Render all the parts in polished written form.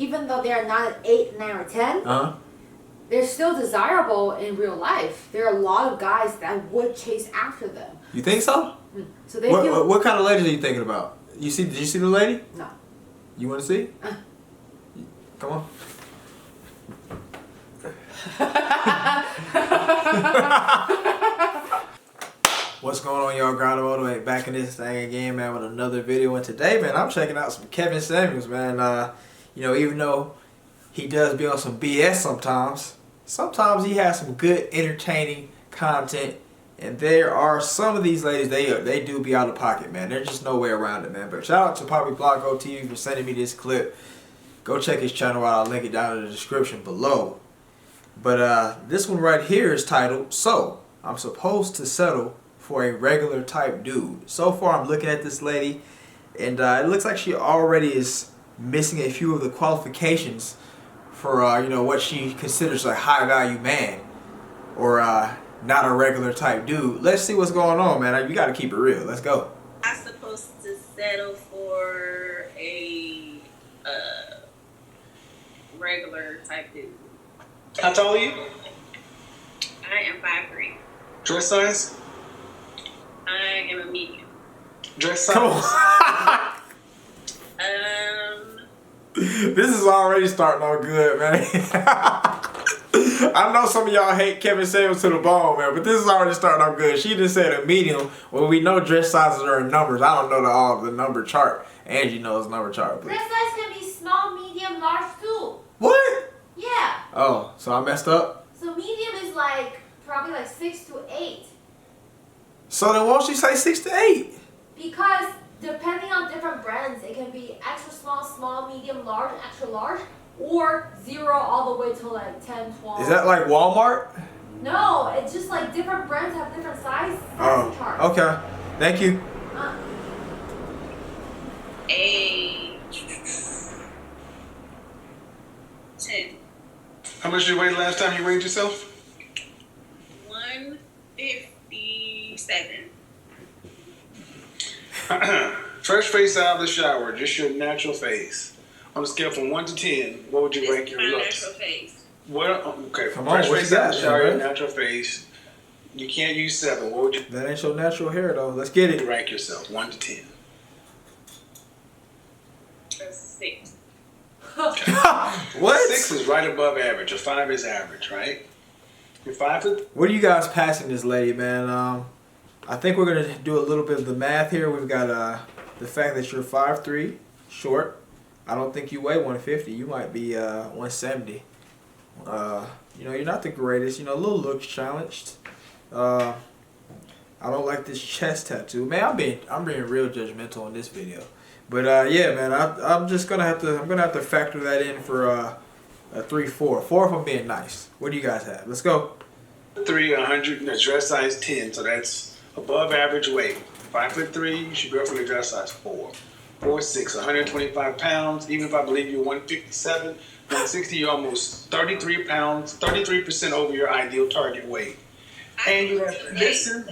even though they're not an 8, 9, or 10, they're still desirable in real life. There are a lot of guys that would chase after them. You think so? So they what kind of ladies are you thinking about? Did you see the lady? No. You want to see? Come on. What's going on, y'all? Grind Motivate back in this thing again, man, with another video. And today, man, I'm checking out some Kevin Samuels, man. You know, even though he does be on some BS sometimes he has some good, entertaining content. And there are some of these ladies, they do be out of pocket, man. There's just no way around it, man. But shout out to Poppy Blocko TV for sending me this clip. Go check his channel out. I'll link it down in the description below. But this one right here is titled, So, I'm Supposed to Settle for a Regular Type Dude. So far, I'm looking at this lady, and it looks like she already is missing a few of the qualifications for, you know, what she considers a high-value man. Or, not a regular type dude. Let's see what's going on, man. You gotta keep it real. Let's go. I'm supposed to settle for a regular type dude. How tall are you? I am 5'3". Dress size? I am a medium. Dress size? Come on. This is already starting out good, man. I know some of y'all hate Kevin Samuels to the bone, man, but this is already starting out good. She just said a medium. Well, we know dress sizes are in numbers. I don't know the number chart. Angie knows the number chart. But dress size can be small, medium, large too. What? Yeah. Oh, so I messed up? So medium is like probably like 6 to 8. So then won't she say 6 to 8? Because depending on different brands, it can be extra small, small, medium, large, extra large, or 0 all the way to like 10, 12. Is that like Walmart? No, it's just like different brands have different sizes charts. Okay. Thank you. Age 10. How much did you weigh last time you weighed yourself? 157. Fresh face out of the shower, just your natural face. On a scale from 1 to 10, what would you rank your looks? Natural face. Well, okay. Come on, fresh what face you out got, of the shower, man? your natural face. You can't use 7. What would you That ain't your natural hair, though. Let's get it. rank yourself? 1 to 10. A 6. What? 6 is right above average. A 5 is average, right? You're 5 foot. What are you guys passing this lady, man? I think we're gonna do a little bit of the math here. We've got the fact that you're 5'3", short. I don't think you weigh 150. You might be 170. You know, you're not the greatest. You know, a little looks challenged. I don't like this chest tattoo, man. I'm being real judgmental in this video. But yeah, man, I'm gonna have to factor that in for a 3-4. 4 if I'm being nice. What do you guys have? Let's go. 3, 100. No, dress size 10, so that's above average weight. 5'3", you should go for the dress size 4. 4'6", 125 pounds. Even if I believe you're 157, 160, you're almost 33 pounds, 33% over your ideal target weight. And you have listen.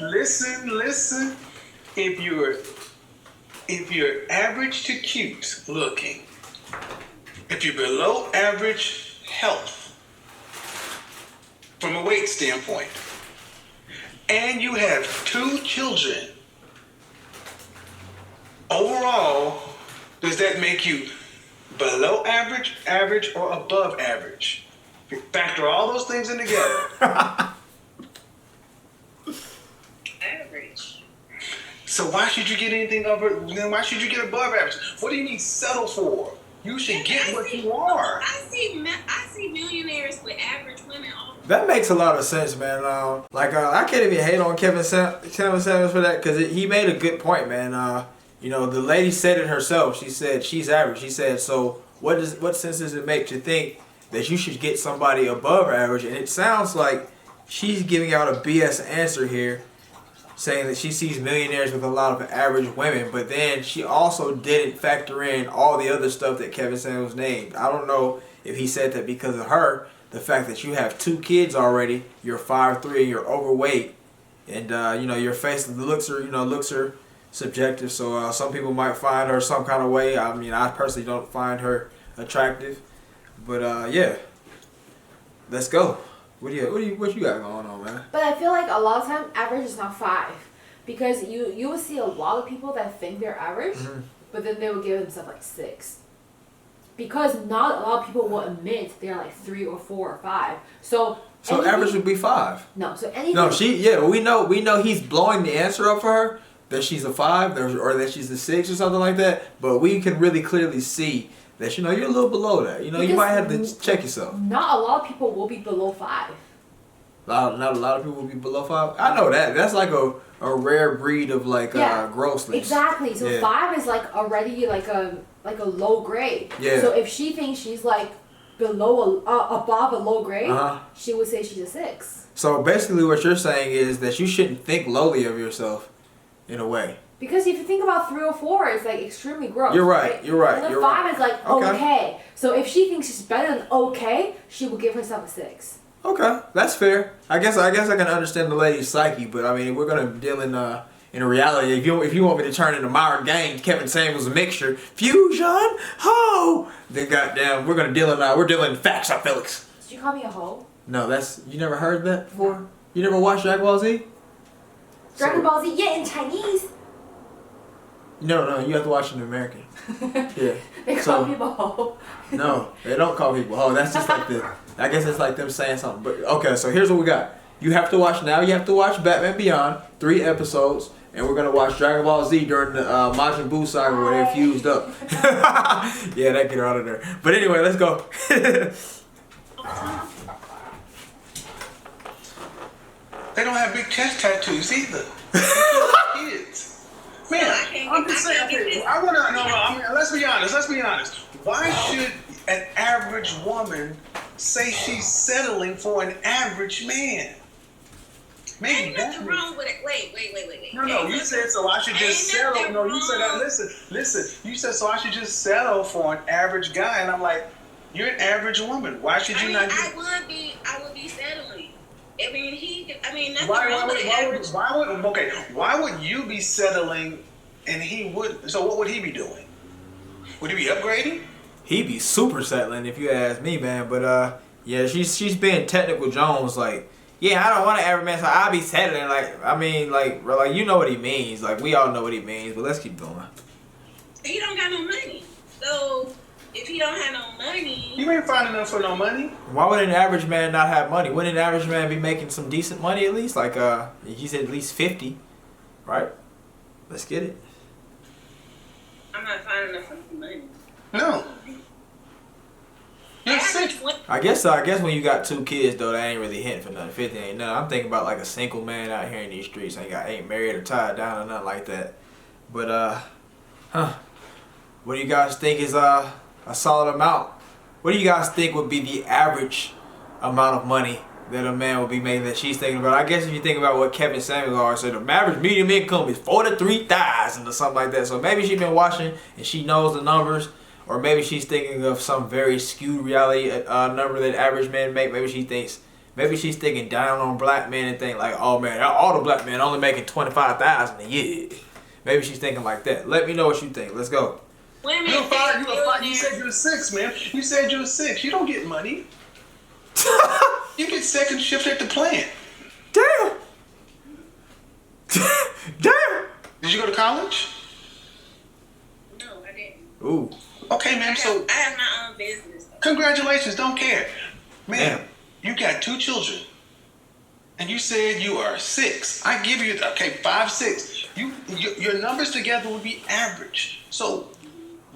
If you're average to cute looking, if you're below average health from a weight standpoint, and you have 2 children, overall, does that make you below average, average, or above average? If you factor all those things in together. Average. So why should you get anything over? Then why should you get above average? What do you need to settle for? You should get what you are. I see millionaires with average women all the time. That makes a lot of sense, man. I can't even hate on Kevin Samuels for that, because he made a good point, man. You know, the lady said it herself. She said she's average. She said, so what sense does it make to think that you should get somebody above average? And it sounds like she's giving out a BS answer here, saying that she sees millionaires with a lot of average women, but then she also didn't factor in all the other stuff that Kevin Samuels named. I don't know if he said that because of her, the fact that you have 2 kids already, you're 5'3", you're overweight, and you know, your face, the looks are subjective. So some people might find her some kind of way. I mean, I personally don't find her attractive. But yeah, let's go. What you got going on, man? But I feel like a lot of time average is not 5, because you will see a lot of people that think they're average, but then they will give themselves like 6. Because not a lot of people will admit they're like 3 or 4 or 5. So average would be 5. No, so anything. No, we know he's blowing the answer up for her that she's a 5 or that she's a 6 or something like that. But we can really clearly see that you're a little below that. You might have to check yourself. Not a lot of people will be below 5. Not a lot of people will be below 5. I know that. That's like a rare breed of like grossness. Exactly. So 5 is like already like a low grade. Yeah. So if she thinks she's like above a low grade, she would say she's a 6. So basically, what you're saying is that you shouldn't think lowly of yourself, in a way. Because if you think about 3 or 4, it's like extremely gross. You're right. You're right. And then you're 5 right. is like okay. So if she thinks she's better than okay, she will give herself a 6. Okay, that's fair. I guess I can understand the lady's psyche, but I mean, we're gonna deal in reality. If you want me to turn into Myron Gaines, Kevin Samuels a mixture, fusion, ho, then goddamn, we're dealing in facts, Felix. Did you call me a hoe? No, you never heard that before. You never watched Dragon Ball Z? Dragon Ball Z, yeah, in Chinese. No, you have to watch it in American. Yeah. They call people hoe. No, they don't call people hoe. That's just like I guess it's like them saying something. But okay, so here's what we got. You have to watch Batman Beyond, 3 episodes, and we're gonna watch Dragon Ball Z during the Majin Buu saga where they're fused up. Yeah, that get her out of there. But anyway, let's go. They don't have big chest tattoos either. Kids. Man, I'm just saying. Okay, I want to know. I mean, let's be honest. Why should an average woman say she's settling for an average man? Maybe ain't nothing wrong with it. Wait. No, you said so I should just settle. No, you said that. Listen. You said so I should just settle for an average guy, and I'm like, you're an average woman. Why should you not? I would be settling. I mean, nothing wrong with average. Why would you be settling and he wouldn't? So what would he be doing? Would he be upgrading? He'd be super settling if you ask me, man. But yeah, she's being technical Jones. Like, yeah, I don't want an average man, so I'll be settling. Like, I mean, like you know what he means. Like, we all know what he means. But let's keep going. He don't got no money, so. If he don't have no money, you ain't finding enough for no money. Why would an average man not have money? Wouldn't an average man be making some decent money at least? Like he said at least 50, right? Let's get it. I'm not finding enough for money. No. You're sick. I guess when you got 2 kids though, that ain't really hitting for nothing. 50 ain't nothing. I'm thinking about like a single man out here in these streets. Ain't married or tied down or nothing like that. But what do you guys think is a solid amount? What do you guys think would be the average amount of money that a man would be making that she's thinking about? I guess if you think about what Kevin Samuels always said, the average medium income is $43,000 or something like that. So maybe she's been watching and she knows the numbers, or maybe she's thinking of some very skewed reality number that average men make. Maybe she's thinking down on black men and think like, oh man, all the black men only making $25,000 a year. Maybe she's thinking like that. Let me know what you think. Let's go. Women You're 5. You said you're 6, man. You said you're 6. You don't get money. You get second shift at the plant. Damn. Damn. Did you go to college? No, I didn't. Ooh. Okay, man. So I have my own business. Congratulations. Don't care, man. Damn. You got 2 children, and you said you are 6. I give you 5, 6. Your numbers together would be average. So.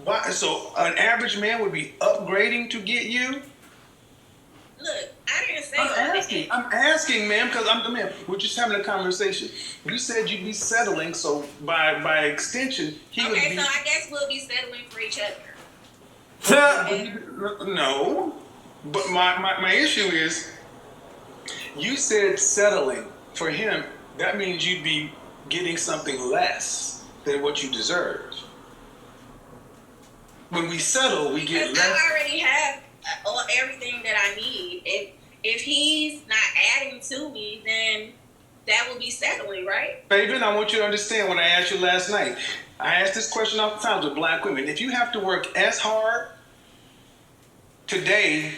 Why? So an average man would be upgrading to get you? Look, I didn't say I'm asking, man, because we're just having a conversation. You said you'd be settling, so by extension, he would be. Okay, so I guess we'll be settling for each other. No, but my issue is, you said settling for him. That means you'd be getting something less than what you deserve. When we settle, we get less. I already have everything that I need. If he's not adding to me, then that will be settling, right? Fabian, I want you to understand what I asked you last night. I asked this question oftentimes with black women. If you have to work as hard today,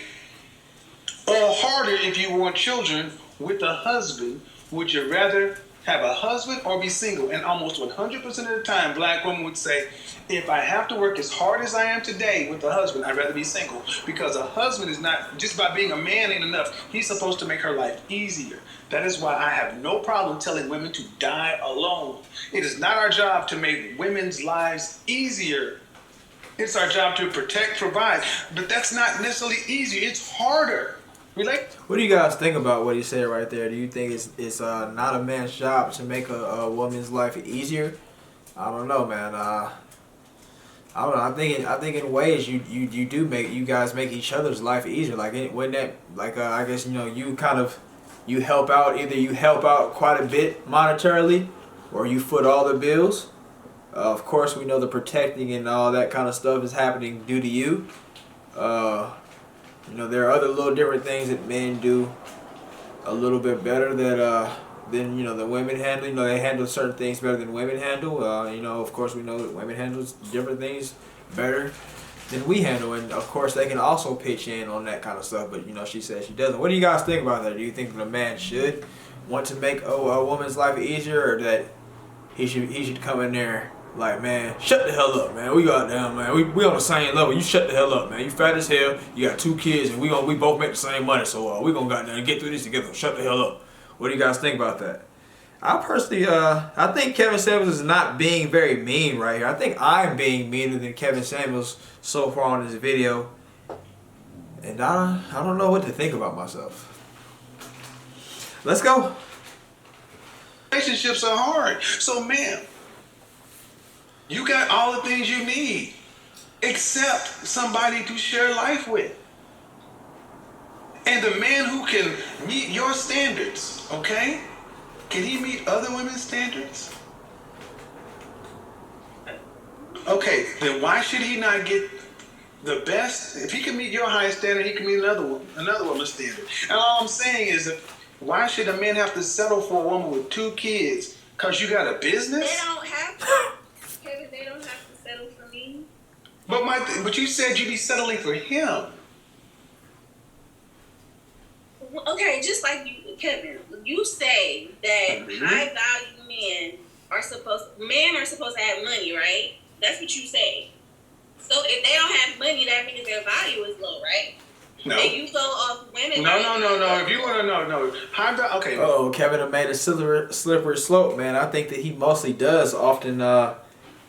or harder if you want children with a husband, would you rather have a husband or be single? And almost 100% of the time, black women would say, if I have to work as hard as I am today with a husband, I'd rather be single. Because a husband is not, just by being a man ain't enough. He's supposed to make her life easier. That is why I have no problem telling women to die alone. It is not our job to make women's lives easier. It's our job to protect, provide. But that's not necessarily easier. It's harder. What do you guys think about what he said right there? Do you think it's not a man's job to make a woman's life easier? I don't know, man. I don't know. I think in ways you do make, you guys make each other's life easier. Like when that, like I guess, you know, you help out, either you help out quite a bit monetarily, or you foot all the bills. Of course, we know the protecting and all that kind of stuff is happening due to you. You know, there are other little different things that men do a little bit better than, you know, the women handle. You know, they handle certain things better than women handle. You know, of course, we know that women handle different things better than we handle. And, of course, they can also pitch in on that kind of stuff. But, you know, she says she doesn't. What do you guys think about that? Do you think that a man should want to make a woman's life easier, or that he should come in there like, man, shut the hell up, man. We got down, man. We on the same level. You shut the hell up, man. You fat as hell. You got 2 kids, and we both make the same money. So we gonna got down and get through this together. Shut the hell up. What do you guys think about that? I personally, I think Kevin Samuels is not being very mean right here. I think I'm being meaner than Kevin Samuels so far on this video, and I don't know what to think about myself. Let's go. Relationships are hard. So, ma'am, you got all the things you need, except somebody to share life with. And the man who can meet your standards, okay? Can he meet other women's standards? Okay, then why should he not get the best? If he can meet your highest standard, he can meet another woman's standard. And all I'm saying is, why should a man have to settle for a woman with 2 kids? Because you got a business? They don't have to. Kevin, they don't have to settle for me. But you said you'd be settling for him. Okay, just like you, Kevin, you say that high value men are supposed to have money, right? That's what you say. So if they don't have money, that means their value is low, right? No. And you go off women. No. If you want to know, no. High value. Okay. Oh, Kevin have made a slippery slope, man. I think that he mostly does often.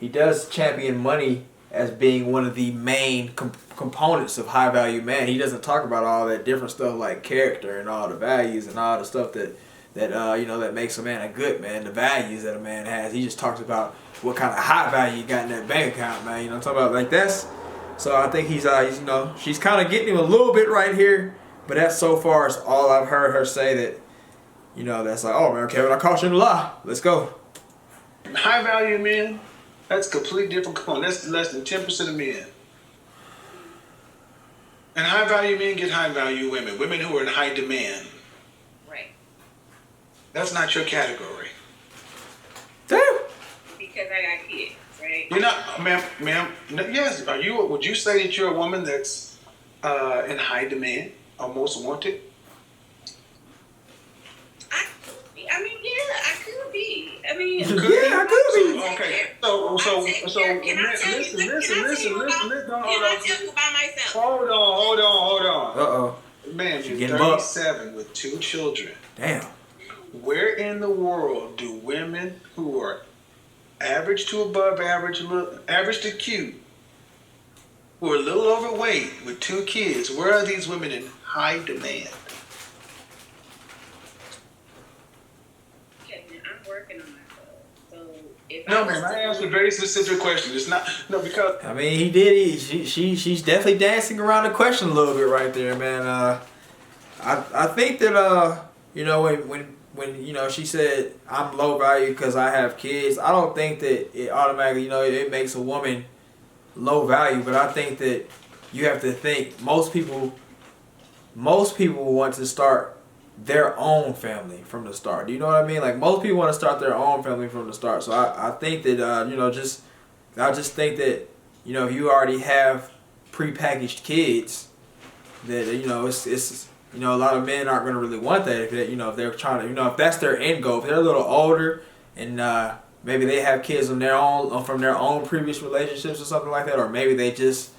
He does champion money as being one of the main components of high value man. He doesn't talk about all that different stuff like character and all the values and all the stuff that you know, that makes a man a good man, the values that a man has. He just talks about what kind of high value you got in that bank account, man. You know what I'm talking about? Like that's. So I think he's you know, she's kind of getting him a little bit right here, but that's so far as all I've heard her say that, you know, that's like, oh man, Kevin, I caught you in the lie. Let's go. High value men, that's completely different component. That's less than 10% of men. And high value men get high value women. Women who are in high demand. Right. That's not your category. Damn. Because I got kids, right? You're not, ma'am. Yes, would you say that you're a woman that's in high demand or most wanted? I mean, yeah, I could be. I mean, yeah, I could be. Okay. Listen, by myself. Hold on. Uh-oh. Man, She you're getting 37 with 2 children. Damn. Where in the world do women who are average to above average, average to cute, who are a little overweight with 2 kids, where are these women in high demand? I'm working on myself. So if No, man, I asked a very specific question. It's not, no, because. I mean, he did. She's definitely dancing around the question a little bit right there, man. I think that you know, when you know, she said I'm low value because I have kids. I don't think that it automatically, you know, it makes a woman low value. But I think that you have to think most people want to start their own family from the start. Do you know what I mean? Like most people want to start their own family from the start. So I think that you know, I just think that, you know, if you already have prepackaged kids, that it's a lot of men aren't gonna really want that if if they're trying to if that's their end goal. If they're a little older and maybe they have kids on their own from their own previous relationships or something like that, or maybe they just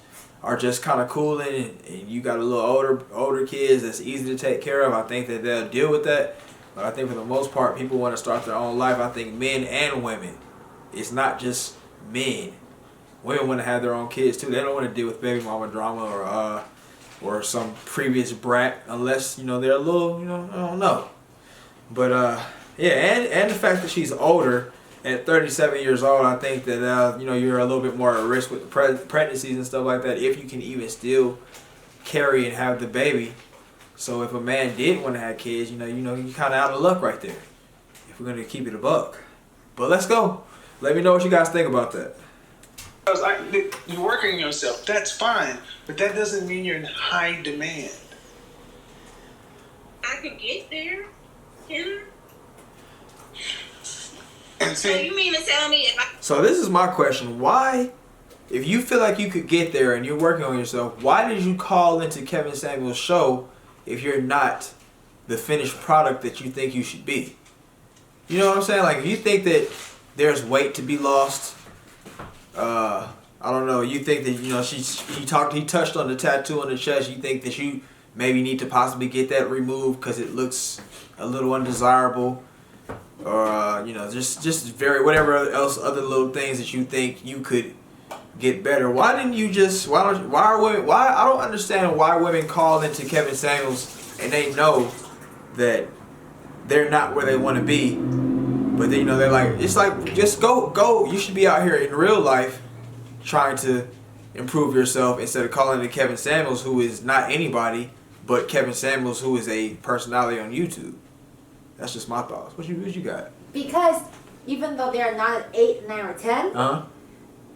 are just kind of cooling and you got a little older kids that's easy to take care of. I think that they'll deal with that. But I think for the most part, people want to start their own life. I think men and women. It's not just men. Women want to have their own kids too. They don't want to deal with baby mama drama or some previous brat unless they're a little I don't know. But yeah, and the fact that she's older at 37 years old, I think that you're a little bit more at risk with the pregnancies and stuff like that if you can even still carry and have the baby. So if a man did want to have kids, you kind of out of luck right there. If we're gonna keep it a buck. But let's go. Let me know what you guys think about that. You're working on yourself. That's fine, but that doesn't mean you're in high demand. I could get there, can I? And So you mean to tell me if I... So this is my question. Why, if you feel like you could get there and you're working on yourself, why did you call into Kevin Samuels' show if you're not the finished product that you think you should be? You know what I'm saying? Like, if you think that there's weight to be lost, I don't know, you think that, he touched on the tattoo on the chest, you think that you maybe need to possibly get that removed because it looks a little undesirable, or just very whatever else other little things that you think you could get better. Why didn't you just why I don't understand why women call into Kevin Samuels and they know that they're not where they want to be, but then they're like, it's like, just go, you should be out here in real life trying to improve yourself instead of calling into Kevin Samuels, who is not anybody but Kevin Samuels, who is a personality on YouTube. That's just my thoughts. What you got? Because even though they're not an 8, 9, or 10,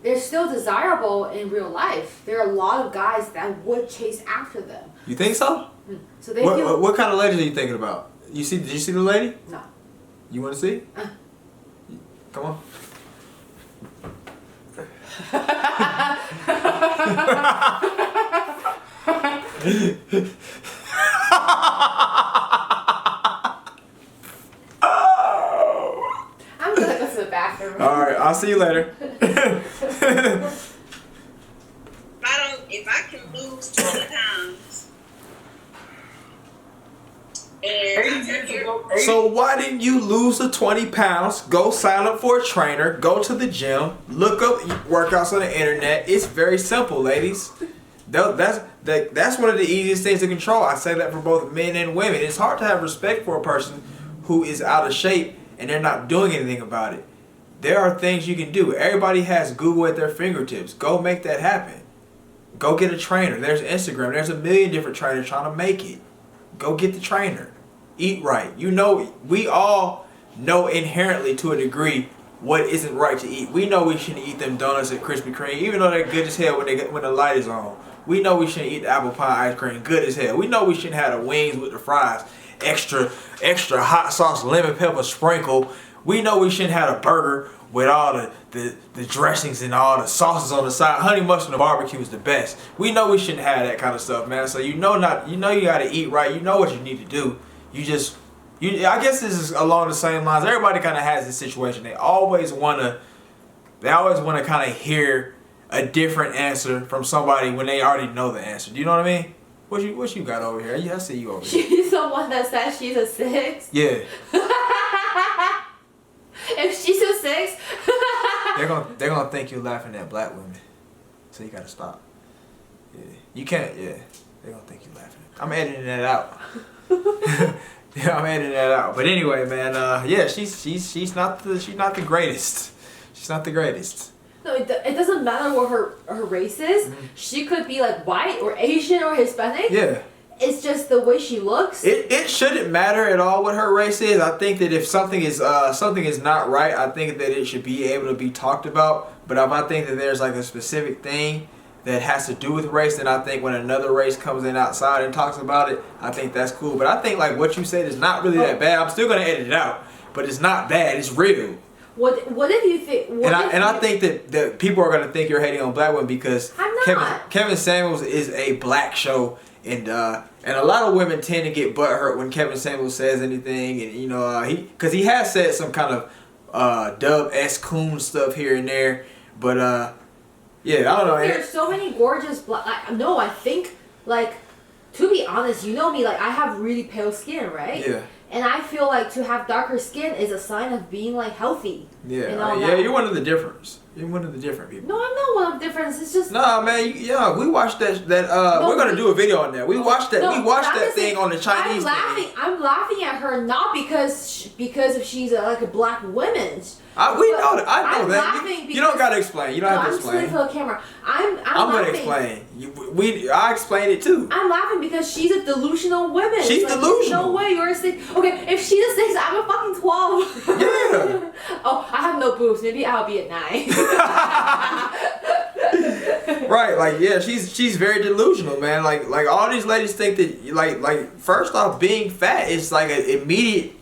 they're still desirable in real life. There are a lot of guys that would chase after them. You think so? So they what kind of ladies are you thinking about? Did you see the lady? No. You want to see? Come on. I'm gonna go to the bathroom. All right, I'll see you later. If I can lose 20 pounds, and So why didn't you lose the 20 pounds? Go sign up for a trainer. Go to the gym. Look up workouts on the internet. It's very simple, ladies. That's one of the easiest things to control. I say that for both men and women. It's hard to have respect for a person who is out of shape and they're not doing anything about it. There are things you can do. Everybody has Google at their fingertips. Go make that happen. Go get a trainer. There's Instagram. There's a million different trainers trying to make it. Go get the trainer. Eat right. We all know inherently to a degree what isn't right to eat. We know we shouldn't eat them donuts at Krispy Kreme, even though they're good as hell when the light is on. We know we shouldn't eat the apple pie ice cream, good as hell. We know we shouldn't have the wings with the fries, extra hot sauce, lemon pepper sprinkle. We know we shouldn't have a burger with all the dressings and all the sauces on the side. Honey mustard and barbecue is the best. We know we shouldn't have that kind of stuff, man. So you gotta eat right. You know what you need to do. I guess this is along the same lines. Everybody kind of has this situation. They always want to kind of hear a different answer from somebody when they already know the answer. Do you know what I mean? What you got over here? I see you over here. She's the one that says she's a 6. Yeah. If she's a 6, they're gonna think you're laughing at black women, so you gotta stop. Yeah, you can't. Yeah, they're gonna think you're laughing. I'm editing that out. Yeah, I'm editing that out. But anyway, man. Yeah, she's not the greatest. She's not the greatest. No, it doesn't matter what her race is. Mm-hmm. She could be like white or Asian or Hispanic. Yeah. It's just the way she looks. It shouldn't matter at all what her race is. I think that if something is not right, I think that it should be able to be talked about. But if I think that there's like a specific thing that has to do with race, then I think when another race comes in outside and talks about it, I think that's cool. But I think like what you said is not really that bad. I'm still gonna edit it out, but it's not bad. It's real. What if you think? I think that people are gonna think you're hating on black women because I'm not. Kevin Samuels is a black show. And a lot of women tend to get butthurt when Kevin Samuels says anything, and you know because he has said some kind of Dub S. Coon stuff here and there, but yeah, I don't know. There's so many gorgeous black. No, I think like, to be honest, you know me, like I have really pale skin, right? Yeah. And I feel like to have darker skin is a sign of being like healthy. Yeah, and all yeah, that. you're one of the difference. You're one of the different people. No, I'm not one of the difference. It's just nah, man. Yeah, we watched that. No, we're gonna do a video on that. We watched that. No, we watched I'm that just thing saying, on the Chinese. I'm laughing at her not because if she's like a black woman. We know that. I know I'm that. laughing You don't gotta explain. You don't have to I'm explain. for the camera. I'm gonna laughing. explain. I explained it too. I'm laughing because she's a delusional woman. She's like, delusional. No way, you're a 6. Okay, if she's a 6, I'm a fucking 12. Yeah. Oh, I have no boobs. Maybe I'll be at 9. Right, like yeah, she's very delusional, man. Like all these ladies think that like first off, being fat is like an immediate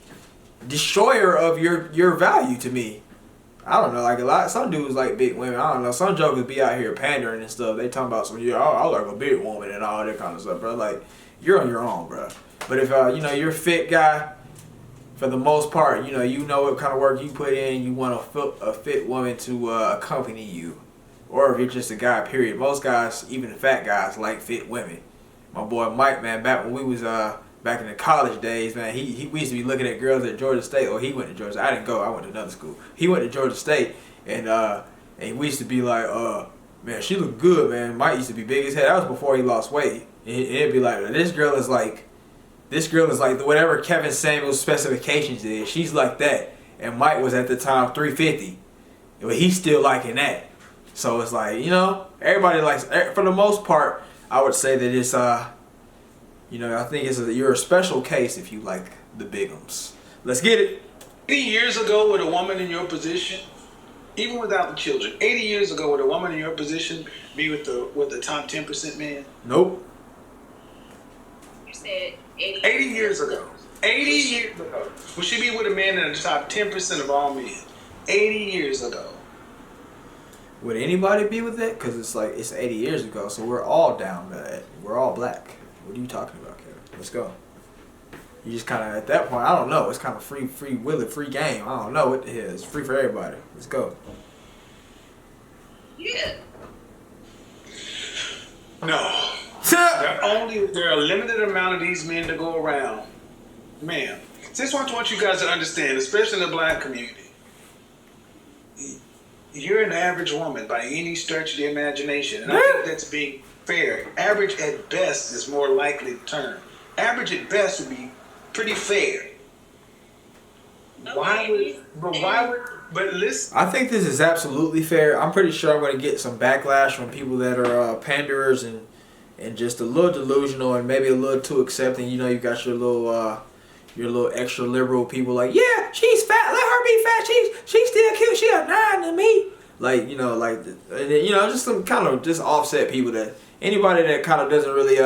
destroyer of your value to me. I don't know, like some dudes like big women. I don't know, some jokers be out here pandering and stuff. They talking about some I like a big woman and all that kind of stuff, bro. Like you're on your own, bro. But if you know you're a fit guy, for the most part, you know what kind of work you put in. You want a fit woman to accompany you. Or if you're just a guy, period. Most guys, even the fat guys, like fit women. My boy Mike, man, back when we was back in the college days, man, we used to be looking at girls at Georgia State. Or he went to Georgia. I didn't go. I went to another school. He went to Georgia State, and we used to be like, man, she looked good, man. Mike used to be big as hell. That was before he lost weight. And it'd be like, this girl is like whatever Kevin Samuels specifications is. She's like that. And Mike was at the time 350, but he's still liking that. So it's like, everybody likes, for the most part, I would say that it's, I think you're a special case if you like the bigums. Let's get it. 80 years ago with a woman in your position, even without the children, 80 years ago would a woman in your position be with the top 10% man? Nope. You said 80. 80 years ago. 80 years ago. Would she be with a man in the top 10% of all men? 80 years ago. Would anybody be with that? Because it's 80 years ago, so we're all down bad. We're all black. What are you talking about, Kevin? Let's go. You just kind of, at that point, I don't know. It's kind of free will, free game. I don't know what the hell. It's free for everybody. Let's go. Yeah. No. There are a limited amount of these men to go around. Man, this is what I want you guys to understand, especially in the black community. You're an average woman by any stretch of the imagination. And I think that's being fair. Average at best is more likely the term. Average at best would be pretty fair. Okay. But listen. I think this is absolutely fair. I'm pretty sure I'm going to get some backlash from people that are panderers and just a little delusional and maybe a little too accepting. You got your little extra liberal people like, yeah, she's fat. Let her be fat. She's still cute. She a 9 to me. Just some kind of just offset people that anybody that kind of doesn't really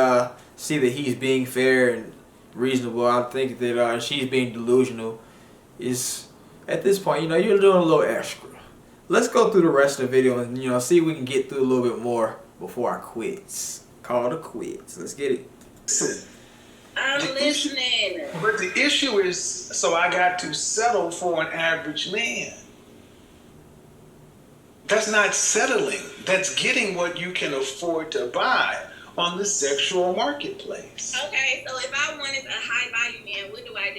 see that he's being fair and reasonable. I think that she's being delusional is at this point. You're doing a little extra. Let's go through the rest of the video and see if we can get through a little bit more before I quits. Call it quits. Let's get it. Listen. I'm listening. But the issue is, so I got to settle for an average man. That's not settling. That's getting what you can afford to buy on the sexual marketplace. Okay, so if I wanted a high value man, what do I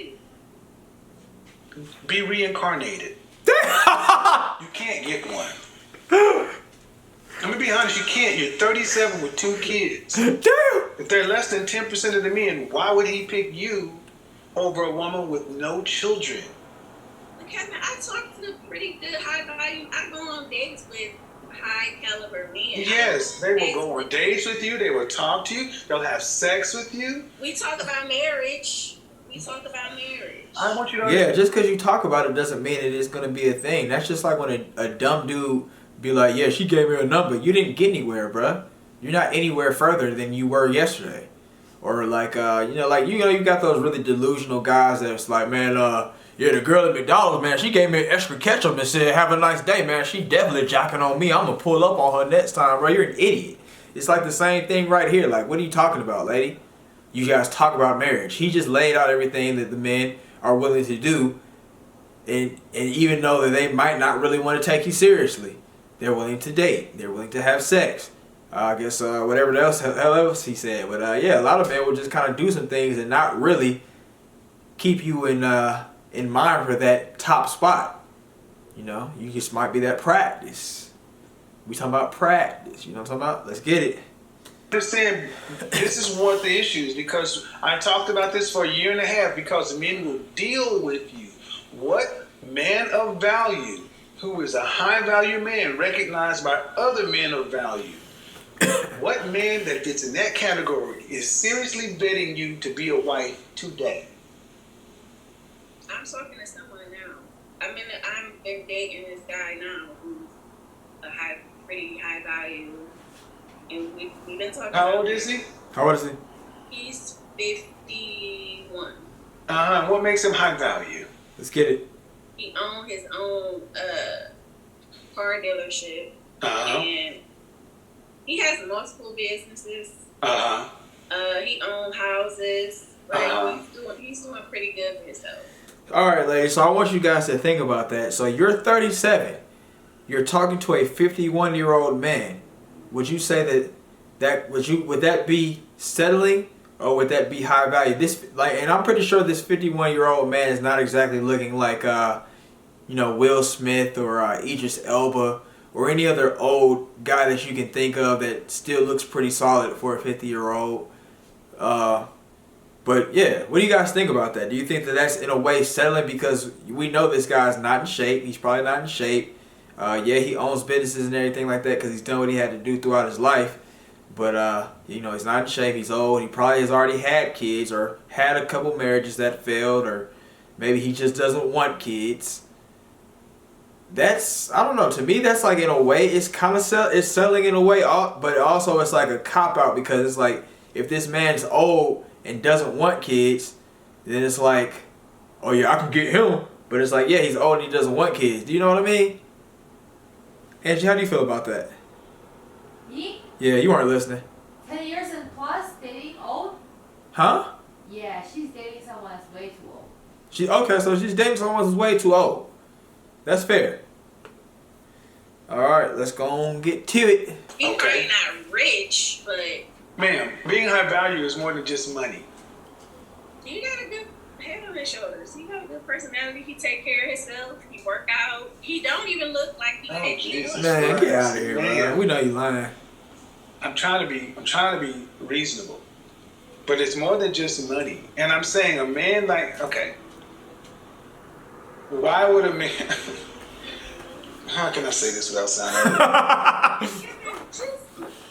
do? Be reincarnated. You can't get one. Let me be honest, you can't. You're 37 with 2 kids. Damn. If they're less than 10% of the men, why would he pick you over a woman with no children? Kevin, I talk to pretty good high value. I go on dates with high caliber men. Yes, they will go on dates with you. They will talk to you. They'll have sex with you. We talk about marriage. I want you to Yeah, just because you talk about it doesn't mean it is going to be a thing. That's just like when a dumb dude be like, yeah, she gave me a number. You didn't get anywhere, bruh. You're not anywhere further than you were yesterday. Or you got those really delusional guys that's like, man, yeah, the girl at McDonald's, man, she gave me an extra ketchup and said, have a nice day, man. She definitely jocking on me. I'm going to pull up on her next time, bro. You're an idiot. It's like the same thing right here. Like, what are you talking about, lady? you guys talk about marriage. He just laid out everything that the men are willing to do, and even though that they might not really want to take you seriously, they're willing to date. They're willing to have sex. I guess whatever else he said. But yeah, a lot of men will just kind of do some things and not really keep you in mind for that top spot. You know, you just might be that practice. We talking about practice. You know what I'm talking about? Let's get it. Understand, this is one of the issues, because I talked about this for a year and a half, because men will deal with you. What man of value, who is a high value man recognized by other men of value, what man that fits in that category is seriously vetting you to be a wife today? I'm talking to someone now. I'm been dating this guy now who's pretty high value, and we've been talking. How old is he? How old is he? He's 51. What makes him high value? Let's get it. He owns his own car dealership, Uh-huh. and he has multiple businesses. Uh-huh. He owns houses. Like Uh-huh. he's doing pretty good for himself. All right, ladies. So I want you guys to think about that. So you're 37. You're talking to a 51-year-old man. Would you say would that be settling, or would that be high value? And I'm pretty sure this 51-year-old man is not exactly looking like Will Smith or Idris Elba or any other old guy that you can think of that still looks pretty solid for a 50-year-old. But yeah, what do you guys think about that? Do you think that that's in a way settling, because we know this guy's not in shape? He's probably not in shape. Yeah, he owns businesses and everything like that because he's done what he had to do throughout his life. But, he's not in shape. He's old. He probably has already had kids or had a couple marriages that failed, or maybe he just doesn't want kids. I don't know. To me, that's like, in a way, it's kind of it's settling in a way, but also it's like a cop-out, because it's like, if this man's old and doesn't want kids, then it's like, oh yeah, I can get him. But it's like, yeah, he's old and he doesn't want kids. Do you know what I mean? Angie, how do you feel about that? Me? Yeah, you weren't listening. 10 years and plus, dating old? Huh? Yeah, she's dating someone that's way too old. So she's dating someone who's way too old. That's fair. Alright, let's go on and get to it. He's probably not rich, but Ma'am, being high value is more than just money. he got a good head on his shoulders. He got a good personality. He take care of himself. He work out. He don't even look like he Oh, Jesus. Man, get out of here, man. We know you lying. I'm trying to be reasonable. But it's more than just money. And I'm saying a man like, okay, why would a man, how can I say this without sounding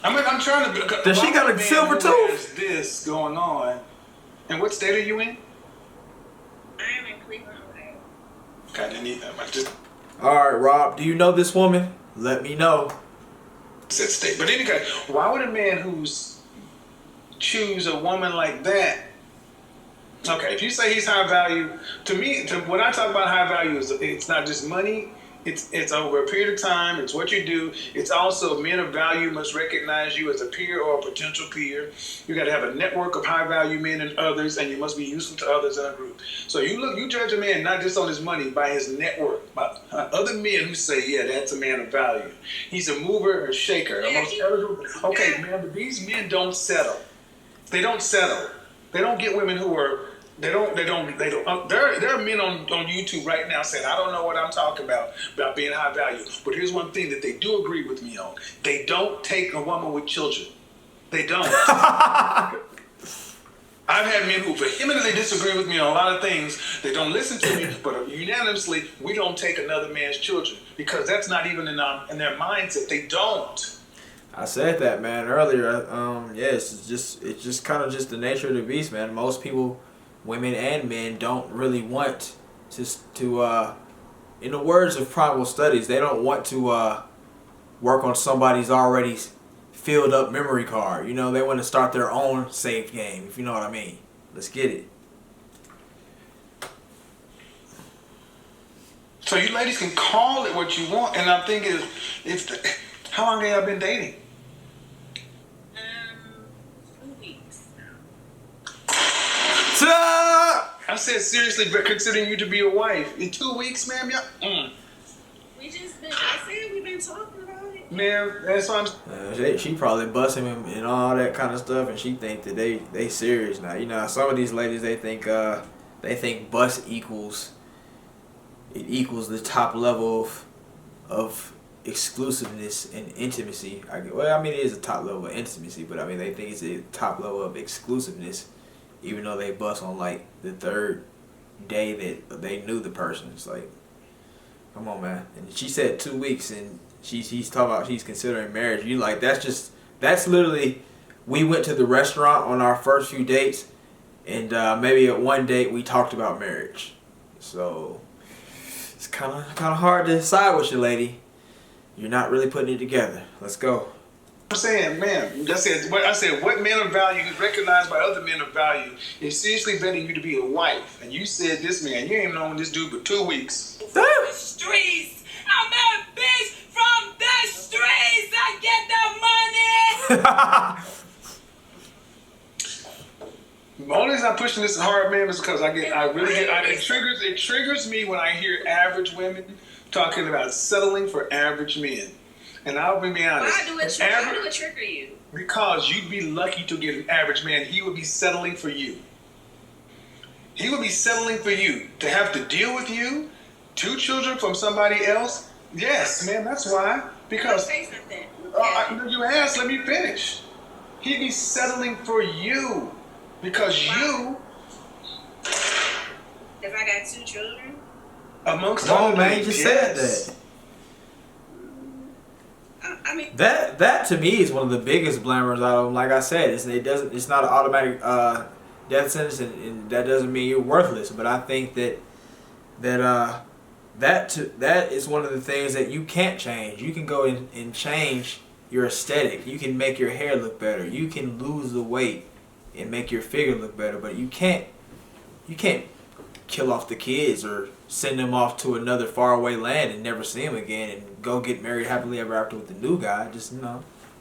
I'm trying to. Does she got a silver tooth? This going on. And what state are you in? I am in Cleveland, Ohio. Okay, I didn't need that. I just Alright, Rob, do you know this woman? Let me know. said state. But anyway, why would a man who's choose a woman like that? Okay, if you say he's high value, to me, when I talk about high value, it's not just money. It's over a period of time. It's what you do. It's also men of value must recognize you as a peer or a potential peer. You got to have a network of high value men and others, and you must be useful to others in a group. So you judge a man not just on his money, by his network, by other men who say, yeah, that's a man of value. He's a mover or shaker. Okay, man, but these men don't settle. They don't settle. They don't get women who are. There are men on YouTube right now saying, I don't know what I'm talking about being high value. But here's one thing that they do agree with me on. They don't take a woman with children. They don't. I've had men who vehemently disagree with me on a lot of things. They don't listen to me, but unanimously, we don't take another man's children, because that's not even in their mindset. They don't. I said that, man, earlier. Yeah, it's just kind of just the nature of the beast, man. Most people, women and men, don't really want to in the words of Primal Studies, they don't want to work on somebody's already filled up memory card. You know, they want to start their own save game, if you know what I mean. Let's get it. So you ladies can call it what you want, and I'm thinking, how long have y'all been dating? 2 weeks now. I said seriously, but considering you to be a wife in 2 weeks, ma'am, We just been. I said we've been talking about it. ma'am, that's what I'm. She probably busting him and all that kind of stuff, and she think that they serious now. You know, some of these ladies they think bust equals the top level of exclusiveness and intimacy. Well, I mean, it is a top level of intimacy, but I mean, they think it's a top level of exclusiveness, even though they bust on like the third day that they knew the person. It's like, come on, man. And she said 2 weeks, and he's talking about she's considering marriage. You like, that's literally, we went to the restaurant on our first few dates, and maybe at one date we talked about marriage. So it's kind of hard to decide with you, lady. You're not really putting it together. Let's go. I'm saying, man, I said, what men of value is recognized by other men of value is seriously betting you to be a wife. And you said this man, you ain't known this dude for 2 weeks. The streets. I'm a bitch from the streets. I get the money. The only reason I'm pushing this hard, man, is because it triggers me when I hear average women talking about settling for average men. And I'll be honest. Why do it trigger you? Because you'd be lucky to get an average man. He would be settling for you. He would be settling for you to have to deal with you, 2 children from somebody else. Yes, man, that's why. Because say something. you asked, let me finish. He'd be settling for you because you. Because I got 2 children. Amongst Come all on, man, you just said that. I mean, that to me is one of the biggest blammers out of them. Like I said, it's not an automatic death sentence, and that doesn't mean you're worthless. But I think that is one of the things that you can't change. You can go in and change your aesthetic. You can make your hair look better. You can lose the weight and make your figure look better. But you can't kill off the kids or send them off to another faraway land and never see them again and go get married happily ever after with the new guy. Just,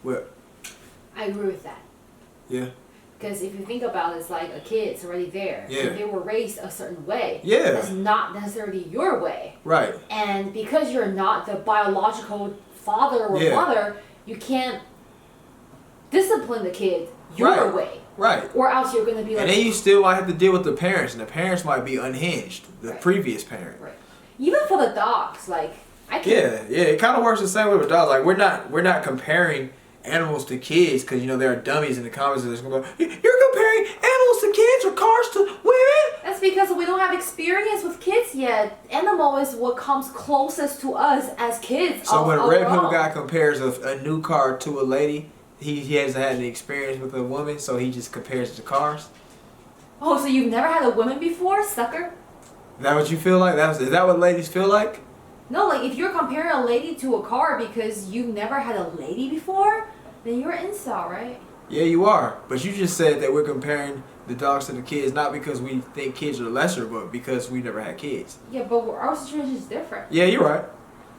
well. I agree with that. Yeah. Because if you think about it, it's like a kid's already there. Yeah. And they were raised a certain way. Yeah. That's not necessarily your way. Right. And because you're not the biological father or mother, you can't discipline the kid your way. Right. Or else you're going to be like... And then you still might have to deal with the parents, and the parents might be unhinged, the previous parent. Right. Even for the dogs, like, I can't... Yeah, it kind of works the same way with dogs. Like, we're not comparing animals to kids, because, there are dummies in the comments that's going to go, you're comparing animals to kids or cars to women? That's because we don't have experience with kids yet. Animal is what comes closest to us as kids. So when a red pill guy compares a new car to a lady, he hasn't had any experience with a woman, so he just compares it to cars? Oh, so you've never had a woman before, sucker? Is that what you feel like? Is that what ladies feel like? No, like if you're comparing a lady to a car because you've never had a lady before, then you're an incel, right? Yeah, you are. But you just said that we're comparing the dogs to the kids, not because we think kids are lesser, but because we never had kids. Yeah, but our situation is different. Yeah, you're right.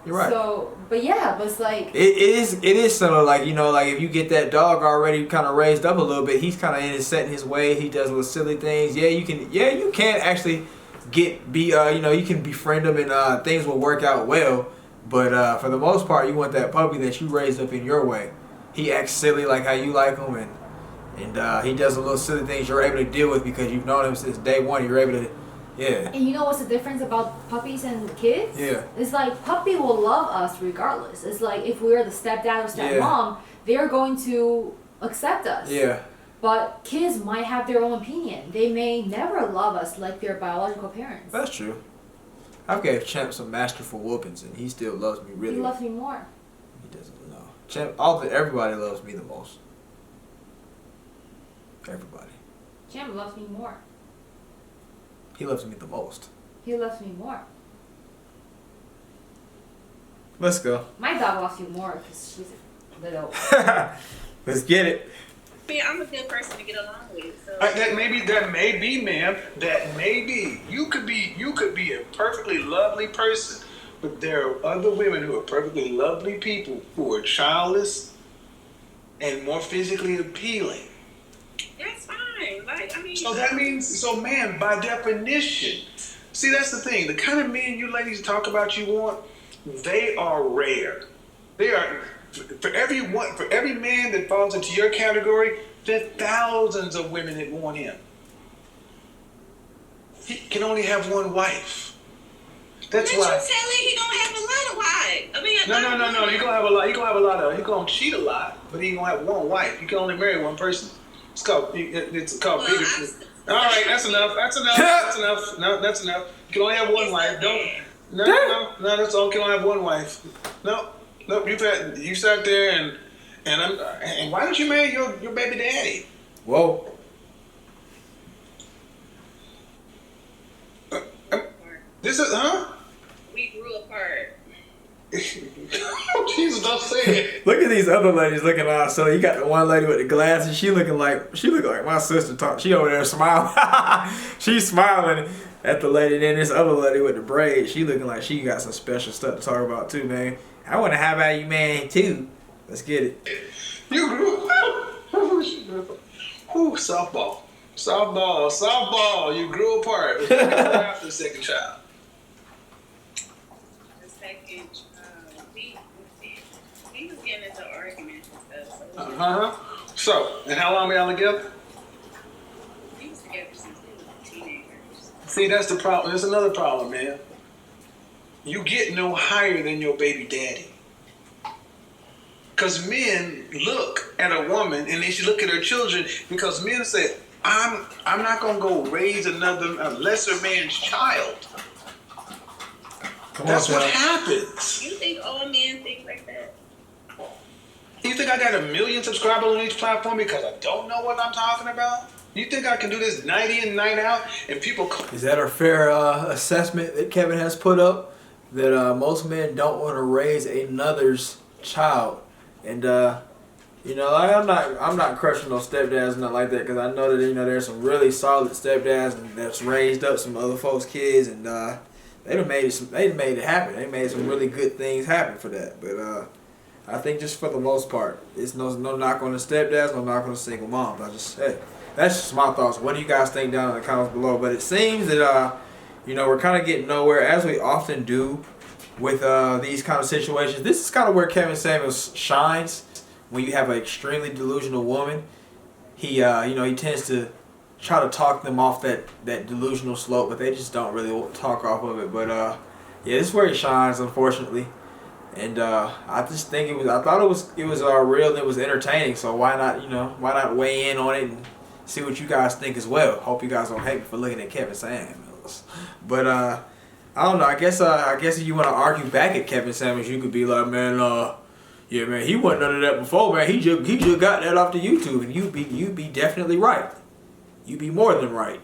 You're right. So, but it's like... It is similar, like, like if you get that dog already kind of raised up a little bit, he's kind of set in his way, he does little silly things. Yeah, you can actually you can befriend him and things will work out well. But for the most part, you want that puppy that you raised up in your way. He acts silly like how you like him, and he does the little silly things you're able to deal with because you've known him since day one. You're able to... Yeah. And you know what's the difference about puppies and kids? Yeah. It's like puppy will love us regardless. It's like if we're the stepdad or stepmom, they're going to accept us. Yeah. But kids might have their own opinion. They may never love us like their biological parents. That's true. I've gave Champ some masterful whoopings, and he still loves me really. He loves me more. He doesn't know. Champ, everybody loves me the most. Everybody. Champ loves me more. He loves me the most. He loves me more. Let's go. My dog loves you more because she's a little... Let's get it. I'm a good person to get along with. So. That may be, ma'am. That may be. You could be a perfectly lovely person, but there are other women who are perfectly lovely people who are childless and more physically appealing. That's fine. Like, I mean, So that means, so man, by definition, see, that's the thing. The kind of men you ladies talk about you want, they are rare. They are for every man that falls into your category, there are thousands of women that want him. He can only have one wife. That's but why. you telling he gonna have a lot of wives. I mean, No. He gonna have a lot. He gonna have a lot of. He gonna cheat a lot, but he gonna have one wife. You can only marry one person. It's called bigotry. All right, that's enough. That's enough. That's enough. No, that's enough. You can only have one wife. Don't. No. That's all. You can only have one wife. No. You sat there and why don't you marry your baby daddy? Whoa. This is We grew apart. Jesus, don't say it. Look at these other ladies looking out. So you got the one lady with the glasses. She looking like my sister. She over there smiling. She's smiling at the lady. Then this other lady with the braids. She looking like she got some special stuff to talk about too, man. I want to have about you, man, too. Let's get it. You grew. Ooh, softball. You grew apart after the second child. The second child, we was getting into arguments and stuff. So, and how long were y'all together? We was together since we were teenagers. See, that's the problem. There's another problem, man. You get no higher than your baby daddy. Because men look at a woman and they should look at her children, because men say, I'm not going to go raise a lesser man's child. That's what happens. You think all men think like that? You think I got 1 million subscribers on each platform because I don't know what I'm talking about? You think I can do this night in, night out, and people... Is that a fair assessment that Kevin has put up? That most men don't want to raise another's child, and you know, I'm not crushing no stepdads and nothing like that, because I know that there's some really solid stepdads that's raised up some other folks' kids, and they made it happen. They made some really good things happen for that. But I think just for the most part, it's no knock on the stepdads, no knock on the single moms. That's just my thoughts. What do you guys think down in the comments below? But it seems that we're kind of getting nowhere, as we often do with these kind of situations. This is kind of where Kevin Samuels shines. When you have an extremely delusional woman, he tends to try to talk them off that delusional slope, but they just don't really talk off of it. But yeah, this is where he shines, unfortunately. And I just think I thought it was real and it was entertaining. So why not weigh in on it and see what you guys think as well. Hope you guys don't hate me for looking at Kevin Samuels. But I don't know. I guess if you want to argue back at Kevin Samuels, you could be like, man, yeah, man, he wasn't none of that before, man. He just got that off the YouTube, and you be definitely right. You be more than right.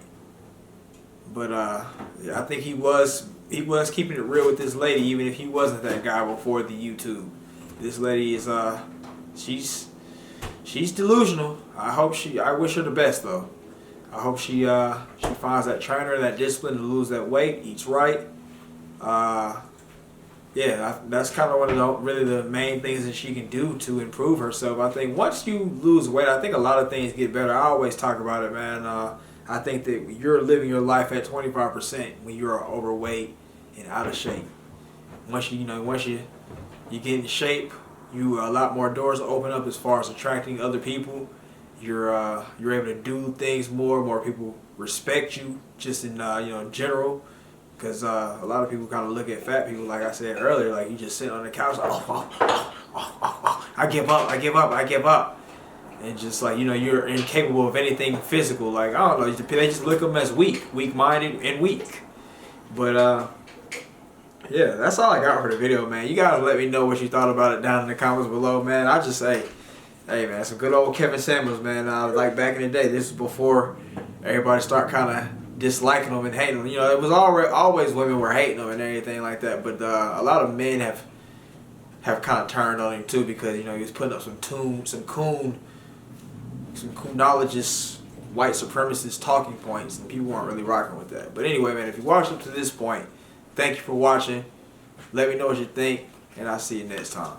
But I think he was keeping it real with this lady, even if he wasn't that guy before the YouTube. This lady is she's delusional. I wish her the best though. I hope she finds that trainer, that discipline to lose that weight, eats right. Yeah, that's kind of one of the main things that she can do to improve herself. I think once you lose weight, I think a lot of things get better. I always talk about it, man. I think that you're living your life at 25% when you're overweight and out of shape. Once you get in shape, a lot more doors open up as far as attracting other people. You're able to do things more. More people respect you, just in general. Because a lot of people kind of look at fat people, like I said earlier, like you just sit on the couch, like, I give up. And just like, you're incapable of anything physical. Like, I don't know, they just look at them as weak-minded and weak. But, yeah, that's all I got for the video, man. You guys let me know what you thought about it down in the comments below, man. I just say, hey, man, some good old Kevin Samuels, man. Like back in the day, this was before everybody started kind of disliking him and hating him. It was always women were hating him and everything like that. But a lot of men have kind of turned on him too, because he was putting up some coonologist white supremacist talking points, and people weren't really rocking with that. But anyway, man, if you watched up to this point, thank you for watching. Let me know what you think, and I'll see you next time.